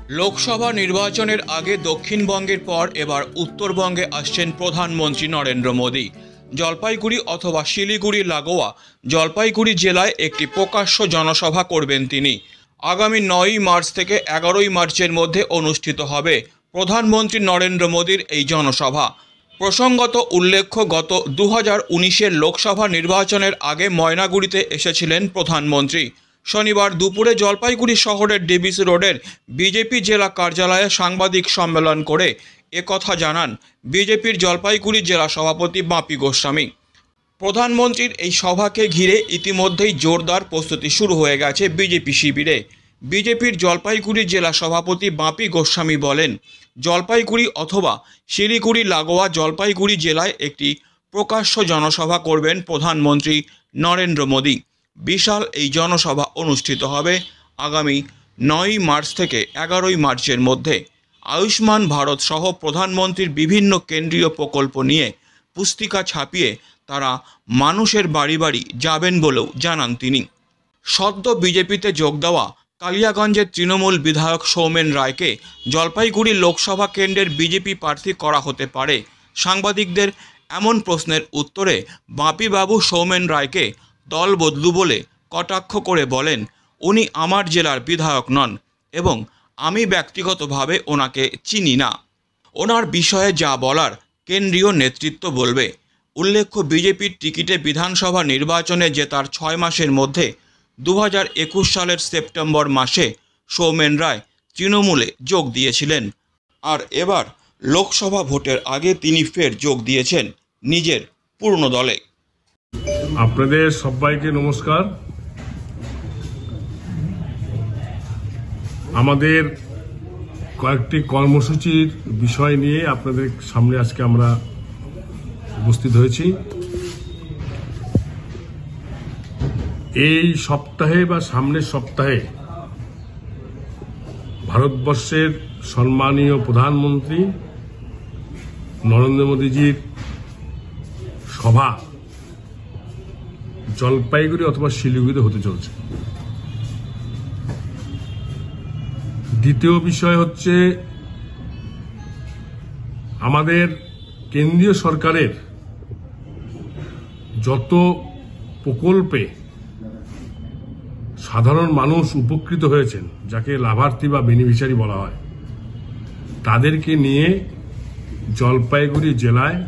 লোকসভা নির্বাচনের আগে দক্ষিণবঙ্গের পর এবার উত্তরবঙ্গে আসছেন প্রধানমন্ত্রী নরেন্দ্র মোদী। জলপাইগুড়ি অথবা শিলিগুড়ি লাগোয়া জলপাইগুড়ি জেলায় একটি প্রকাশ্য জনসভা করবেন তিনি। আগামী 9 মার্চ থেকে 11 মার্চের মধ্যে অনুষ্ঠিত হবে প্রধানমন্ত্রী নরেন্দ্র মোদীর এই জনসভা। প্রসঙ্গত উল্লেখ্য, গত 2019-এর লোকসভা নির্বাচনের আগে ময়নাগুড়িতে এসেছিলেন প্রধানমন্ত্রী। শনিবার দুপুরে জলপাইগুড়ি শহরের ডিবিসি রোডের বিজেপি জেলা কার্যালয়ে সাংবাদিক সম্মেলন করে একথা জানান বিজেপির জলপাইগুড়ি জেলা সভাপতি বাপি গোস্বামী। প্রধানমন্ত্রীর এই সভাকে ঘিরে ইতিমধ্যেই জোরদার প্রস্তুতি শুরু হয়ে গেছে বিজেপি শিবিরে। বিজেপির জলপাইগুড়ি জেলা সভাপতি বাপি গোস্বামী বলেন, জলপাইগুড়ি অথবা শিলিগুড়ি লাগোয়া জলপাইগুড়ি জেলায় একটি প্রকাশ্য জনসভা করবেন প্রধানমন্ত্রী নরেন্দ্র মোদী। বিশাল এই জনসভা অনুষ্ঠিত হবে আগামী 9 মার্চ থেকে 11 মার্চের মধ্যে। আয়ুষ্মান ভারত সহ প্রধানমন্ত্রীর বিভিন্ন কেন্দ্রীয় প্রকল্প নিয়ে পুস্তিকা ছাপিয়ে তারা মানুষের বাড়ি বাড়ি যাবেন বলেও জানান তিনি। সদ্য বিজেপিতে যোগ দেওয়া কালিয়াগঞ্জের তৃণমূল বিধায়ক সৌমেন রায়কে জলপাইগুড়ি লোকসভা কেন্দ্রের বিজেপি প্রার্থী করা হতে পারে। সাংবাদিকদের এমন প্রশ্নের উত্তরে বাপিবাবু সৌমেন রায়কে দল বদলু বলে কটাক্ষ করে বলেন, উনি আমার জেলার বিধায়ক নন এবং আমি ব্যক্তিগতভাবে ওনাকে চিনি না। ওনার বিষয়ে যা বলার কেন্দ্রীয় নেতৃত্ব বলবে। উল্লেখ্য, বিজেপির টিকিটে বিধানসভা নির্বাচনে জেতার 6 মাসের মধ্যে 2021 সালের সেপ্টেম্বর মাসে সৌমেন রায় তৃণমূলে যোগ দিয়েছিলেন। আর এবার লোকসভা ভোটের আগে তিনি ফের যোগ দিয়েছেন নিজের পূর্ণ দলে। আপনাদের সবাইকে নমস্কার। আমাদের কয়েকটি কর্মসূচির বিষয় নিয়ে আপনাদের সামনে আজকে আমরা উপস্থিত হয়েছি। এই সপ্তাহে বা সামনের সপ্তাহে ভারতবর্ষের সম্মানীয় প্রধানমন্ত্রী নরেন্দ্র মোদীজির সভা জলপাইগুড়ি অথবা শিলিগুড়িতে হতে চলছে। দ্বিতীয় বিষয় হচ্ছে, আমাদের কেন্দ্রীয় সরকারের যত প্রকল্পে সাধারণ মানুষ উপকৃত হয়েছেন, যাকে লাভার্থী বা বেনিফিশিয়ারি বলা হয়, তাদেরকে নিয়ে জলপাইগুড়ি জেলায়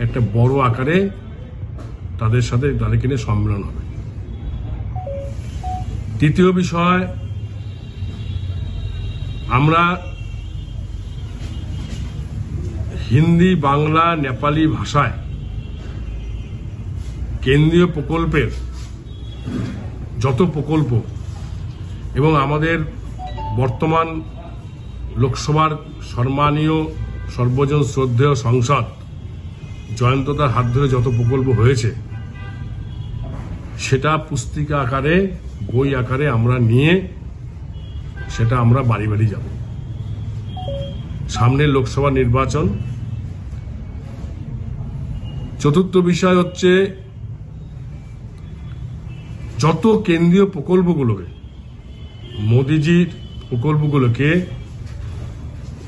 একটা বড় আকারে তাদেরকে নিয়ে সম্মেলন হবে। তৃতীয় বিষয়, আমরা হিন্দি, বাংলা, নেপালি ভাষায় কেন্দ্রীয় প্রকল্পের যত প্রকল্প এবং আমাদের বর্তমান লোকসভার সম্মানীয় সর্বজন শ্রদ্ধেয় সংসদ জয়ন্তদার হাত ধরে যত প্রকল্প হয়েছে, সেটা পুস্তিকা আকারে, বই আকারে আমরা নিয়ে সেটা আমরা বাড়ি বাড়ি যাব। সামনে লোকসভা নির্বাচন। চতুর্থ বিষয় হচ্ছে, যত কেন্দ্রীয় প্রকল্পগুলোকে, মোদিজির প্রকল্পগুলোকে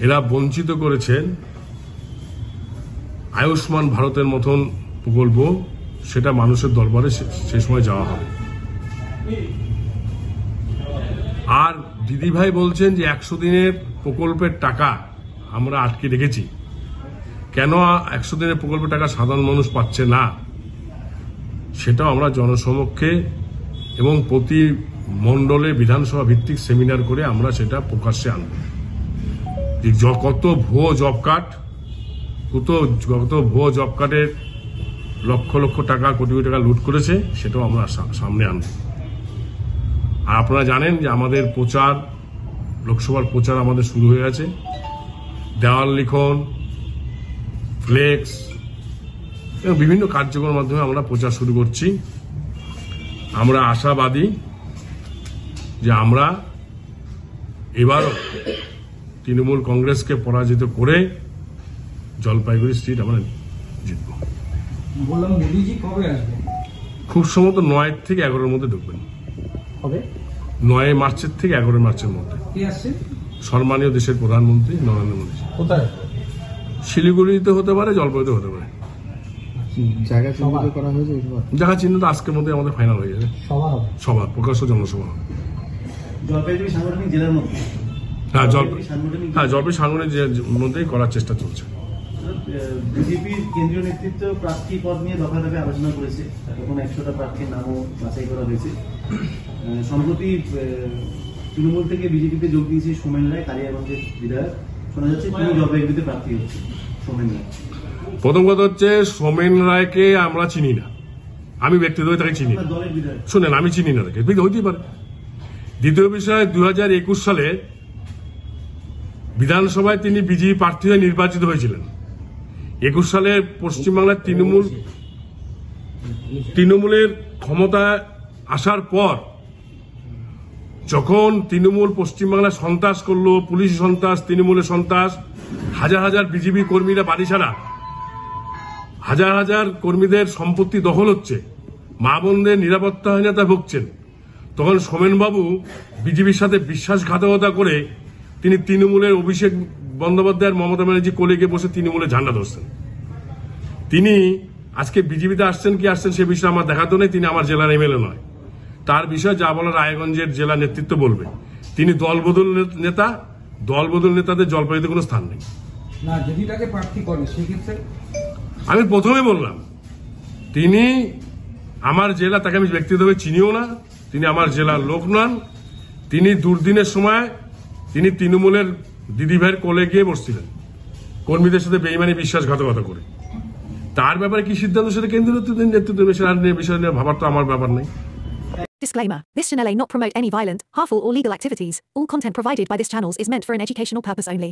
এরা বঞ্চিত করেছেন, আয়ুষ্মান ভারতের মতন প্রকল্প, সেটা মানুষের দরবারে সে সময় যাওয়া হবে। আর দিদিভাই বলছেন যে 100 দিনের প্রকল্পের টাকা আমরা আটকে রেখেছি। কেন 100 দিনের প্রকল্পের টাকা সাধারণ মানুষ পাচ্ছে না, সেটাও আমরা জনসমক্ষে এবং প্রতি মণ্ডলে বিধানসভা ভিত্তিক সেমিনার করে আমরা সেটা প্রকাশ্যে আনব। কত ভুয়ো জব কার্ড, কত ভুয়ো জব কার্ডের লক্ষ লক্ষ টাকা, কোটি কোটি টাকা লুট করেছে, সেটাও আমরা সামনে আনব। আর আপনারা জানেন যে আমাদের প্রচার, লোকসভার প্রচার আমাদের শুরু হয়ে গেছে। দেওয়াল লিখন, ফ্লেক্স এবং বিভিন্ন কার্যক্রমের মাধ্যমে আমরা প্রচার শুরু করছি। আমরা আশাবাদী যে আমরা এবারও তৃণমূল কংগ্রেসকে পরাজিত করে জলপাইগুড়ি সিট আমরা জিতব। বললাম, মোদিজি কবে আসবে? খুব সম্ভবত 9 থেকে 11-র মধ্যে ঢুকবেন। হবে 9 মার্চের থেকে 11 মার্চের মধ্যে। কি আসছে? সম্মানীয় দেশের প্রধানমন্ত্রী নরেন্দ্র মোদী। কোথায়? শিলিগুড়িতে হতে পারে, জলপাইগুড়িতে হতে পারে। জায়গা চিহ্নিত করা হয়েছে এবার? জায়গা চিহ্নিত আজকের মধ্যে আমাদের ফাইনাল হয়ে যাবে। সভা হবে। সভা, প্রকাশ্য জনসভা হবে। জলপাইগুড়ি সাংগঠনিক জেলার মধ্যে? হ্যাঁ, জলপাইগুড়ি সাংগঠনিক মধ্যেই করার চেষ্টা চলছে। বিজেপির কেন্দ্রীয় নেতৃত্ব প্রার্থী পদ নিয়ে দফা দফায় আলোচনা করেছে, তখন 100টা প্রার্থীর নামও বাছাই করা হয়েছে। সম্প্রতি তৃণমূল থেকে বিজেপিতে যোগ দিয়েছে সোমেন রায়, কালিয়াগঞ্জের বিধায়ক। শোনা যাচ্ছে তিনি জলপাইগুড়িতে প্রার্থী হচ্ছে। সোমেন রায়, প্রথম কথা হচ্ছে, সোমেন রায়কে আমরা চিনি না, আমি ব্যক্তিগতভাবে তাকে চিনি না। আপনার দলের বিধায়ক। শুনেন, আমি চিনি না তাকে, হইতেই পারে। দ্বিতীয় বিষয়, 2021 সালে বিধানসভায় তিনি বিজেপি প্রার্থী হয়ে নির্বাচিত হয়েছিলেন। 21 সালে পশ্চিমবাংলার তৃণমূলের ক্ষমতায় আসার পর যখন তৃণমূল পশ্চিমবাংলায় সন্ত্রাস করলো, পুলিশ সন্ত্রাস, তৃণমূলের সন্ত্রাস, হাজার হাজার বিজেপি কর্মীরা বাড়ি ছাড়া, হাজার হাজার কর্মীদের সম্পত্তি দখল হচ্ছে, মা বোনদের নিরাপত্তাহীনতা ভুগছেন, তখন সোমেনবাবু বিজেপির সাথে বিশ্বাসঘাতকতা করে তিনি তৃণমূলের অভিষেক বন্দ্যোপাধ্যায়ের, মমতা ব্যানার্জি কোলে গিয়ে বসে তৃণমূলের ঝান্ডা ধরছেন। তিনি আজকে বিজেপিতে আসছেন কি আসছেন সে বিষয়ে আমার দেখাতো নেই। তিনি আমার জেলার এমএলএ নয়, তার বিষয়ে যা বলার রায়গঞ্জের জেলা নেতৃত্ব বলবে। তিনি দলবদল নেতা, দলবদল নেতাদের জলপাইগুড়িতে কোনো স্থান নেই। না, যদি তাকে প্রার্থী করে সেক্ষেত্রে আমি প্রথমে বললাম, তিনি আমার জেলা, তাকে আমি ব্যক্তিগতভাবে চিনিও না, তিনি আমার জেলার লোক নন। তিনি দুর্দিনের সময় তিনি তৃণমূলের দিদিভাইয়ের কোলে গিয়ে বসছিলেন, কর্মীদের সাথে বেইমানি বিশ্বাসঘাতকতা করে। তার ব্যাপারে কি সিদ্ধান্ত সেটা কেন্দ্রীয় নেতৃত্ব বিষয় নিয়ে ভাবার তো আমার ব্যাপার নেই। Disclaimer. This channel may not promote any violent, harmful or legal activities. All content provided by this channel is meant for an educational purpose only.